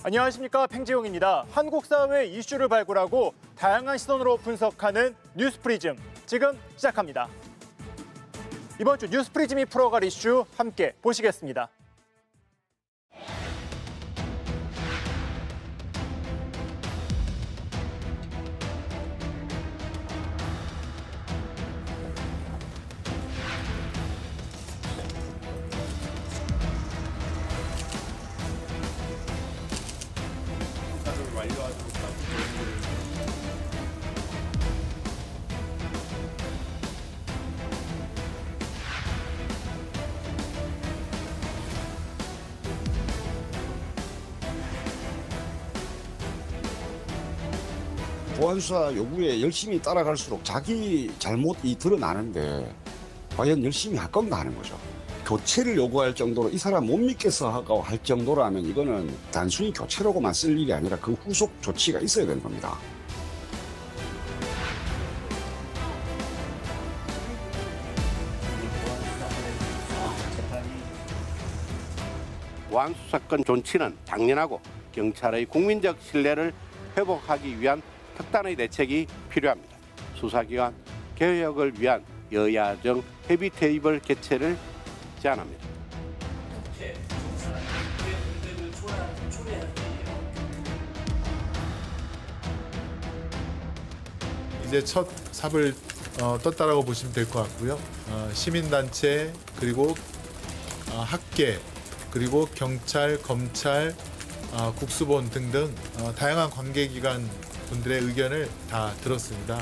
안녕하십니까, 팽지용입니다. 한국 사회 이슈를 발굴하고 다양한 시선으로 분석하는 뉴스프리즘 지금 시작합니다. 이번 주 뉴스프리즘이 풀어갈 이슈 함께 보시겠습니다. 보안수사 요구에 열심히 따라갈수록 자기 잘못이 드러나는데 과연 열심히 할 건가 하는 거죠. 교체를 요구할 정도로 이 사람 못 믿겠어 하고 할 정도라면 이거는 단순히 교체로고만 쓸 일이 아니라 그 후속 조치가 있어야 되는 겁니다. 보안수사권 존치는 당연하고 경찰의 국민적 신뢰를 회복하기 위한 특단의 대책이 필요합니다. 수사기관 개혁을 위한 여야정 협의 테이블 개최를 제안합니다. 이제 첫 삽을 떴다라고 보시면 될 것 같고요. 시민단체 그리고 학계 그리고 경찰, 검찰, 국수본 등등 다양한 관계기관 분들의 의견을 다 들었습니다.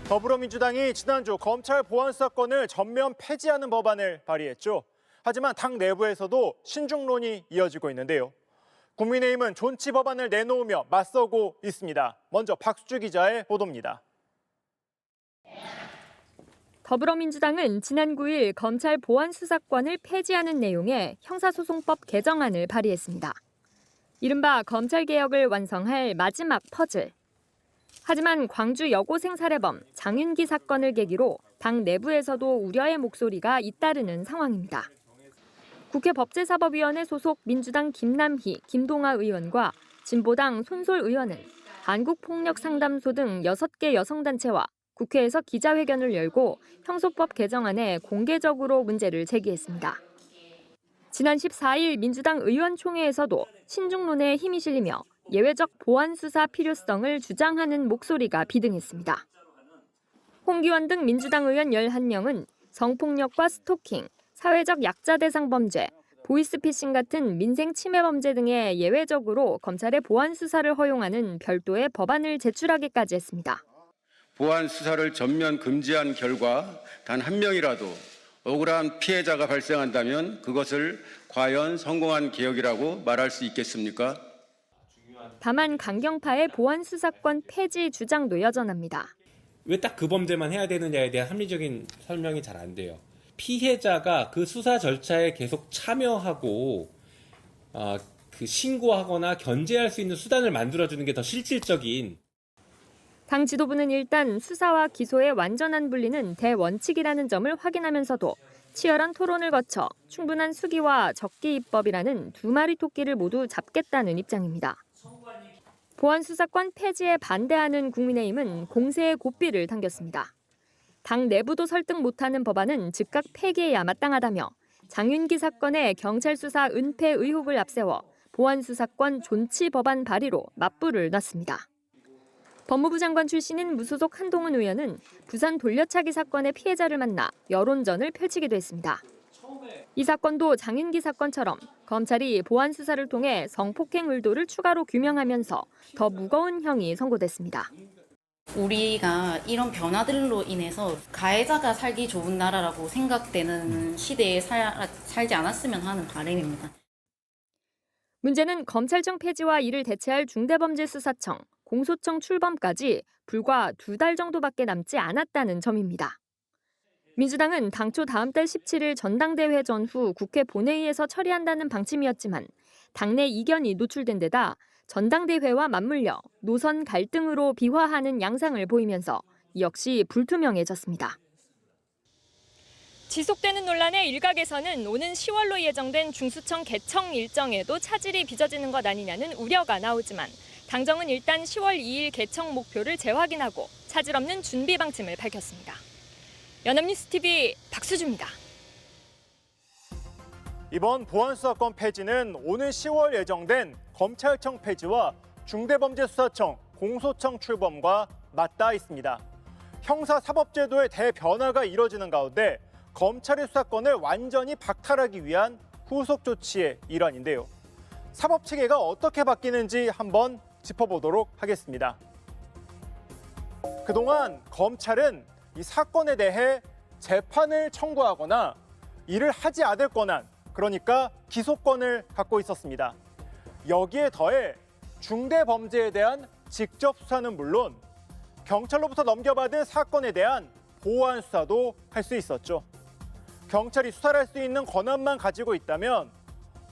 더불어민주당이 지난주 검찰 보안수사권을 전면 폐지하는 법안을 발의했죠. 하지만 당 내부에서도 신중론이 이어지고 있는데요. 국민의힘은 존치 법안을 내놓으며 맞서고 있습니다. 먼저 박수주 기자의 보도입니다. 더불어민주당은 지난 9일 검찰 보안수사권을 폐지하는 내용의 형사소송법 개정안을 발의했습니다. 이른바 검찰개혁을 완성할 마지막 퍼즐. 하지만 광주 여고생 살해범 장윤기 사건을 계기로 당 내부에서도 우려의 목소리가 잇따르는 상황입니다. 국회 법제사법위원회 소속 민주당 김남희, 김동아 의원과 진보당 손솔 의원은 한국폭력상담소 등 6개 여성단체와 국회에서 기자회견을 열고 형소법 개정안에 공개적으로 문제를 제기했습니다. 지난 14일 민주당 의원총회에서도 신중론에 힘이 실리며 예외적 보안수사 필요성을 주장하는 목소리가 비등했습니다. 홍기원 등 민주당 의원 11명은 성폭력과 스토킹, 사회적 약자 대상 범죄, 보이스피싱 같은 민생 침해 범죄 등에 예외적으로 검찰의 보안수사를 허용하는 별도의 법안을 제출하기까지 했습니다. 보안수사를 전면 금지한 결과 단 한 명이라도 억울한 피해자가 발생한다면 그것을 과연 성공한 개혁이라고 말할 수 있겠습니까? 다만 강경파의 보안수사권 폐지 주장도 여전합니다. 왜 딱 그 범죄만 해야 되느냐에 대한 합리적인 설명이 잘 안 돼요. 피해자가 그 수사 절차에 계속 참여하고 그 신고하거나 견제할 수 있는 수단을 만들어주는 게 더 실질적인. 당 지도부는 일단 수사와 기소의 완전한 분리는 대원칙이라는 점을 확인하면서도 치열한 토론을 거쳐 충분한 수기와 적기 입법이라는 두 마리 토끼를 모두 잡겠다는 입장입니다. 보안수사권 폐지에 반대하는 국민의힘은 공세의 고삐를 당겼습니다. 당 내부도 설득 못하는 법안은 즉각 폐기해야 마땅하다며 장윤기 사건의 경찰 수사 은폐 의혹을 앞세워 보안수사권 존치 법안 발의로 맞불을 놨습니다. 법무부 장관 출신인 무소속 한동훈 의원은 부산 돌려차기 사건의 피해자를 만나 여론전을 펼치기도 했습니다. 이 사건도 장윤기 사건처럼 검찰이 보안 수사를 통해 성폭행 의도를 추가로 규명하면서 더 무거운 형이 선고됐습니다. 우리가 이런 변화들로 인해서 가해자가 살기 좋은 나라라고 생각되는 시대에 살지 않았으면 하는 바람입니다. 문제는 검찰청 폐지와 이를 대체할 중대범죄수사청, 공소청 출범까지 불과 2달 정도밖에 남지 않았다는 점입니다. 민주당은 당초 다음 달 17일 전당대회 전후 국회 본회의에서 처리한다는 방침이었지만 당내 이견이 노출된 데다 전당대회와 맞물려 노선 갈등으로 비화하는 양상을 보이면서 역시 불투명해졌습니다. 지속되는 논란의 일각에서는 오는 10월로 예정된 중수청 개청 일정에도 차질이 빚어지는 것 아니냐는 우려가 나오지만 당정은 일단 10월 2일 개청 목표를 재확인하고 차질 없는 준비 방침을 밝혔습니다. 연합뉴스TV 박수주입니다. 이번 보안수사권 폐지는 오는 10월 예정된 검찰청 폐지와 중대범죄수사청, 공소청 출범과 맞닿아 있습니다. 형사사법제도의 대변화가 이뤄지는 가운데 검찰의 수사권을 완전히 박탈하기 위한 후속 조치의 일환인데요. 사법체계가 어떻게 바뀌는지 한번 짚어보도록 하겠습니다. 그동안 검찰은 이 사건에 대해 재판을 청구하거나 이를 하지 않을 권한, 그러니까 기소권을 갖고 있었습니다. 여기에 더해 중대범죄에 대한 직접 수사는 물론 경찰로부터 넘겨받은 사건에 대한 보완 수사도 할 수 있었죠. 경찰이 수사를 할 수 있는 권한만 가지고 있다면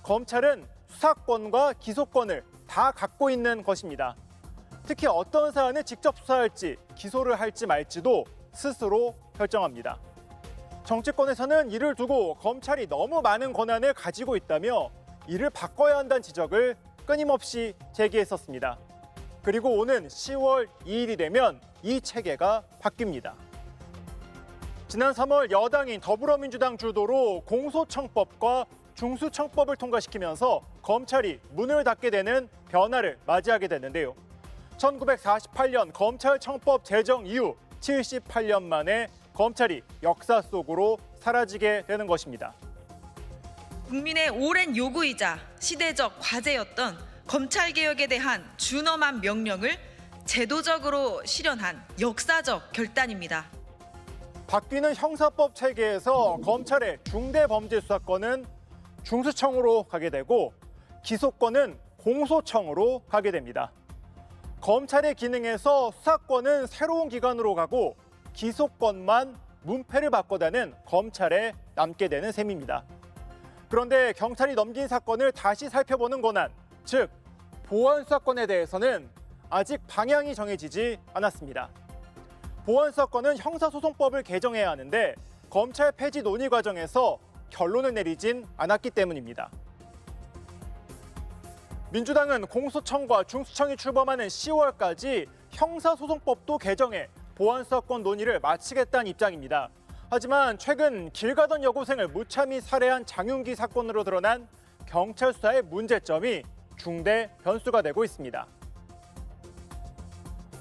검찰은 수사권과 기소권을 다 갖고 있는 것입니다. 특히 어떤 사안을 직접 수사할지 기소를 할지 말지도 스스로 결정합니다. 정치권에서는 이를 두고 검찰이 너무 많은 권한을 가지고 있다며 이를 바꿔야 한다는 지적을 끊임없이 제기했었습니다. 그리고 오는 10월 2일이 되면 이 체계가 바뀝니다. 지난 3월 여당인 더불어민주당 주도로 공소청법과 중수청법을 통과시키면서 검찰이 문을 닫게 되는 변화를 맞이하게 됐는데요. 1948년 검찰청법 제정 이후 78년 만에 검찰이 역사 속으로 사라지게 되는 것입니다. 국민의 오랜 요구이자 시대적 과제였던 검찰개혁에 대한 준엄한 명령을 제도적으로 실현한 역사적 결단입니다. 바뀌는 형사법 체계에서 검찰의 중대범죄수사권은 중수청으로 가게 되고 기소권은 공소청으로 가게 됩니다. 검찰의 기능에서 수사권은 새로운 기관으로 가고 기소권만 문패를 바꿔다는 검찰에 남게 되는 셈입니다. 그런데 경찰이 넘긴 사건을 다시 살펴보는 권한, 즉 보안수사권에 대해서는 아직 방향이 정해지지 않았습니다. 보안수사권은 형사소송법을 개정해야 하는데 검찰 폐지 논의 과정에서 결론을 내리진 않았기 때문입니다. 민주당은 공소청과 중수청이 출범하는 10월까지 형사소송법도 개정해 보안수사권 논의를 마치겠다는 입장입니다. 하지만 최근 길 가던 여고생을 무참히 살해한 장윤기 사건으로 드러난 경찰 수사의 문제점이 중대 변수가 되고 있습니다.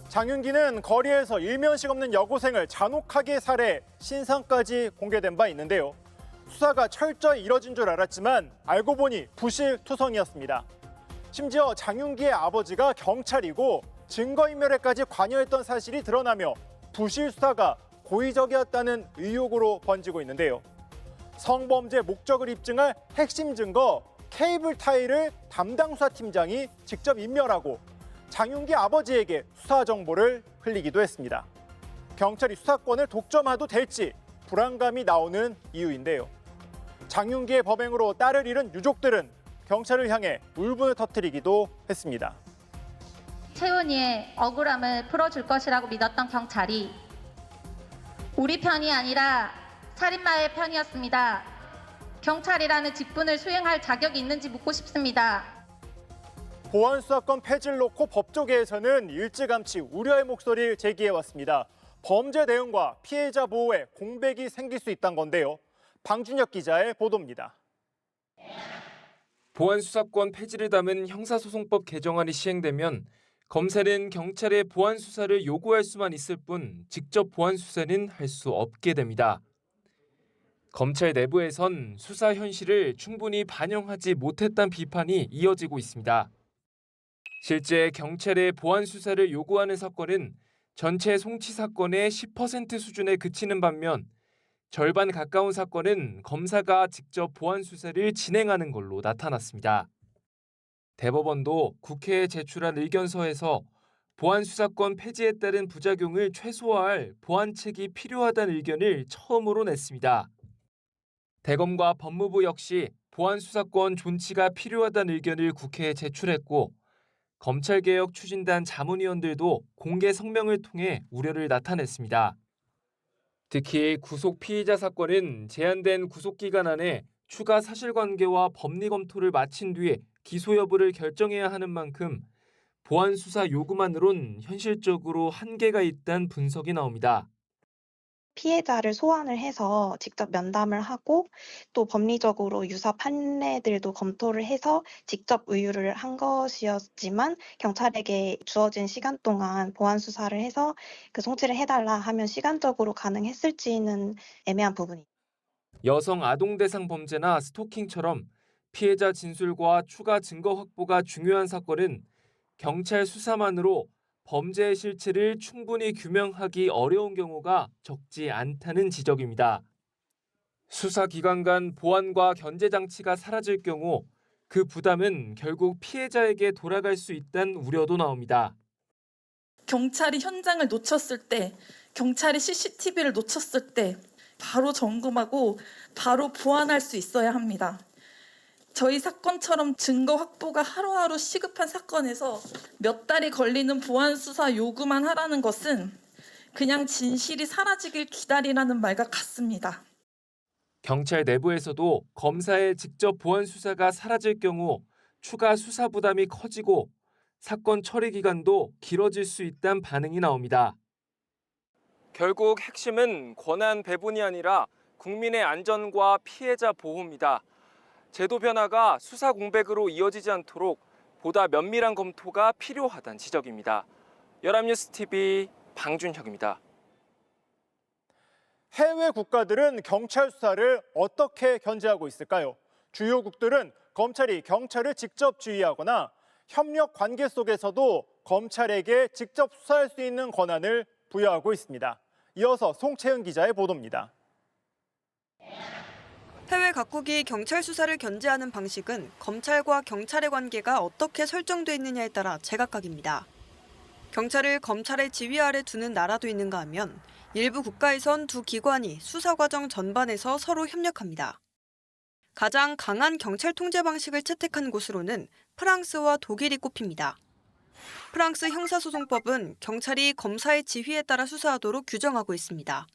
장윤기는 거리에서 일면식 없는 여고생을 잔혹하게 살해 신상까지 공개된 바 있는데요. 수사가 철저히 이뤄진 줄 알았지만 알고 보니 부실투성이었습니다. 심지어 장윤기의 아버지가 경찰이고 증거인멸에까지 관여했던 사실이 드러나며 부실 수사가 고의적이었다는 의혹으로 번지고 있는데요. 성범죄 목적을 입증할 핵심 증거 케이블 타이를 담당 수사팀장이 직접 인멸하고 장윤기 아버지에게 수사 정보를 흘리기도 했습니다. 경찰이 수사권을 독점해도 될지 불안감이 나오는 이유인데요. 장윤기의 범행으로 딸을 잃은 유족들은 경찰을 향해 울분을 터뜨리기도 했습니다. 채은이의 억울함을 풀어줄 것이라고 믿었던 경찰이 우리 편이 아니라 살인마의 편이었습니다. 경찰이라는 직분을 수행할 자격이 있는지 묻고 싶습니다. 보안수사권 폐지를 놓고 법조계에서는 일찌감치 우려의 목소리를 제기해왔습니다. 범죄 대응과 피해자 보호에 공백이 생길 수 있다는 건데요. 방준혁 기자의 보도입니다. 보안수사권 폐지를 담은 형사소송법 개정안이 시행되면 검찰은 경찰의 보안수사를 요구할 수만 있을 뿐 직접 보안수사는 할 수 없게 됩니다. 검찰 내부에선 수사 현실을 충분히 반영하지 못했다는 비판이 이어지고 있습니다. 실제 경찰의 보안수사를 요구하는 사건은 전체 송치 사건의 10% 수준에 그치는 반면 절반 가까운 사건은 검사가 직접 보안수사를 진행하는 걸로 나타났습니다. 대법원도 국회에 제출한 의견서에서 보안 수사권 폐지에 따른 부작용을 최소화할 보완책이 필요하다는 의견을 처음으로 냈습니다. 대검과 법무부 역시 보안 수사권 존치가 필요하다는 의견을 국회에 제출했고 검찰개혁 추진단 자문위원들도 공개 성명을 통해 우려를 나타냈습니다. 특히 구속 피의자 사건은 제한된 구속기간 안에 추가 사실관계와 법리 검토를 마친 뒤에 기소 여부를 결정해야 하는 만큼 보안 수사 요구만으론 현실적으로 한계가 있다는 분석이 나옵니다. 피해자를 소환을 해서 직접 면담을 하고 또 법리적으로 유사 판례들도 검토를 해서 직접 의뢰를 한 것이었지만 경찰에게 주어진 시간 동안 보안 수사를 해서 그 송치를 해달라 하면 시간적으로 가능했을지는 애매한 부분입니다. 여성 아동 대상 범죄나 스토킹처럼 피해자 진술과 추가 증거 확보가 중요한 사건은 경찰 수사만으로 범죄의 실체를 충분히 규명하기 어려운 경우가 적지 않다는 지적입니다. 수사기관 간 보안과 견제 장치가 사라질 경우 그 부담은 결국 피해자에게 돌아갈 수 있다는 우려도 나옵니다. 경찰이 현장을 놓쳤을 때, 경찰이 CCTV를 놓쳤을 때 바로 점검하고 바로 보완할 수 있어야 합니다. 저희 사건처럼 증거 확보가 하루하루 시급한 사건에서 몇 달이 걸리는 보안 수사 요구만 하라는 것은 그냥 진실이 사라지길 기다리라는 말과 같습니다. 경찰 내부에서도 검사의 직접 보안 수사가 사라질 경우 추가 수사 부담이 커지고 사건 처리 기간도 길어질 수 있다는 반응이 나옵니다. 결국 핵심은 권한 배분이 아니라 국민의 안전과 피해자 보호입니다. 제도 변화가 수사 공백으로 이어지지 않도록 보다 면밀한 검토가 필요하다는 지적입니다. 연합뉴스TV 방준혁입니다. 해외 국가들은 경찰 수사를 어떻게 견제하고 있을까요? 주요국들은 검찰이 경찰을 직접 지휘하거나 협력 관계 속에서도 검찰에게 직접 수사할 수 있는 권한을 부여하고 있습니다. 이어서 송채은 기자의 보도입니다. 해외 각국이 경찰 수사를 견제하는 방식은 검찰과 경찰의 관계가 어떻게 설정돼 있느냐에 따라 제각각입니다. 경찰을 검찰의 지휘 아래 두는 나라도 있는가 하면 일부 국가에선 두 기관이 수사 과정 전반에서 서로 협력합니다. 가장 강한 경찰 통제 방식을 채택한 곳으로는 프랑스와 독일이 꼽힙니다. 프랑스 형사소송법은 경찰이 검사의 지휘에 따라 수사하도록 규정하고 있습니다.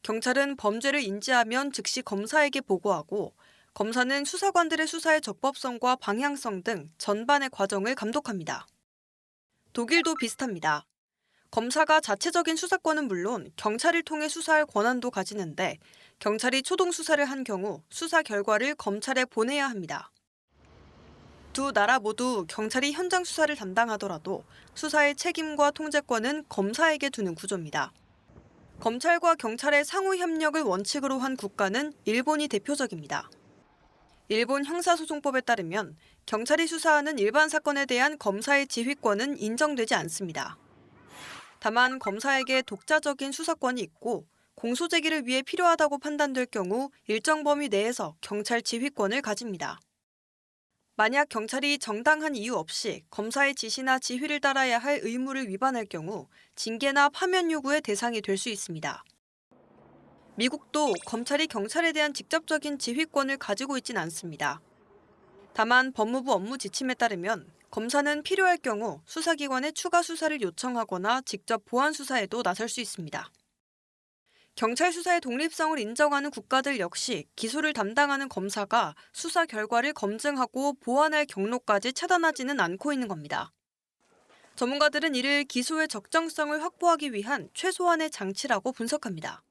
경찰은 범죄를 인지하면 즉시 검사에게 보고하고 검사는 수사관들의 수사의 적법성과 방향성 등 전반의 과정을 감독합니다. 독일도 비슷합니다. 검사가 자체적인 수사권은 물론 경찰을 통해 수사할 권한도 가지는데 경찰이 초동 수사를 한 경우 수사 결과를 검찰에 보내야 합니다. 두 나라 모두 경찰이 현장 수사를 담당하더라도 수사의 책임과 통제권은 검사에게 두는 구조입니다. 검찰과 경찰의 상호 협력을 원칙으로 한 국가는 일본이 대표적입니다. 일본 형사소송법에 따르면 경찰이 수사하는 일반 사건에 대한 검사의 지휘권은 인정되지 않습니다. 다만 검사에게 독자적인 수사권이 있고 공소 제기를 위해 필요하다고 판단될 경우 일정 범위 내에서 경찰 지휘권을 가집니다. 만약 경찰이 정당한 이유 없이 검사의 지시나 지휘를 따라야 할 의무를 위반할 경우 징계나 파면 요구의 대상이 될 수 있습니다. 미국도 검찰이 경찰에 대한 직접적인 지휘권을 가지고 있진 않습니다. 다만 법무부 업무 지침에 따르면 검사는 필요할 경우 수사기관에 추가 수사를 요청하거나 직접 보완 수사에도 나설 수 있습니다. 경찰 수사의 독립성을 인정하는 국가들 역시 기소를 담당하는 검사가 수사 결과를 검증하고 보완할 경로까지 차단하지는 않고 있는 겁니다. 전문가들은 이를 기소의 적정성을 확보하기 위한 최소한의 장치라고 분석합니다.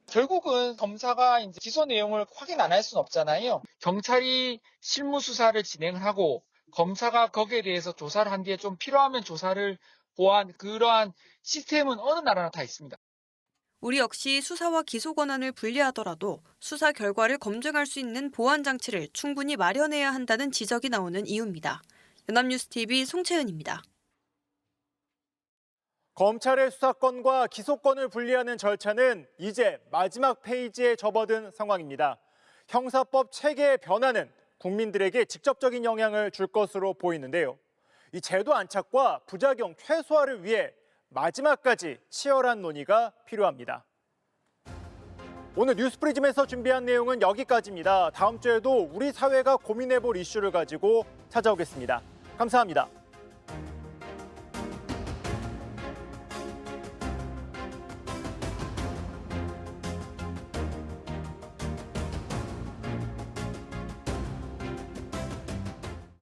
결국은 검사가 이제 기소 내용을 확인 안 할 수는 없잖아요. 경찰이 실무 수사를 진행하고 검사가 거기에 대해서 조사를 한 뒤에 좀 필요하면 조사를 보완 그러한 시스템은 어느 나라나 다 있습니다. 우리 역시 수사와 기소 권한을 분리하더라도 수사 결과를 검증할 수 있는 보완 장치를 충분히 마련해야 한다는 지적이 나오는 이유입니다. 연합뉴스TV 송채은입니다. 검찰의 수사권과 기소권을 분리하는 절차는 이제 마지막 페이지에 접어든 상황입니다. 형사법 체계의 변화는 국민들에게 직접적인 영향을 줄 것으로 보이는데요. 이 제도 안착과 부작용 최소화를 위해 마지막까지 치열한 논의가 필요합니다. 오늘 뉴스프리즘에서 준비한 내용은 여기까지입니다. 다음 주에도 우리 사회가 고민해볼 이슈를 가지고 찾아오겠습니다. 감사합니다.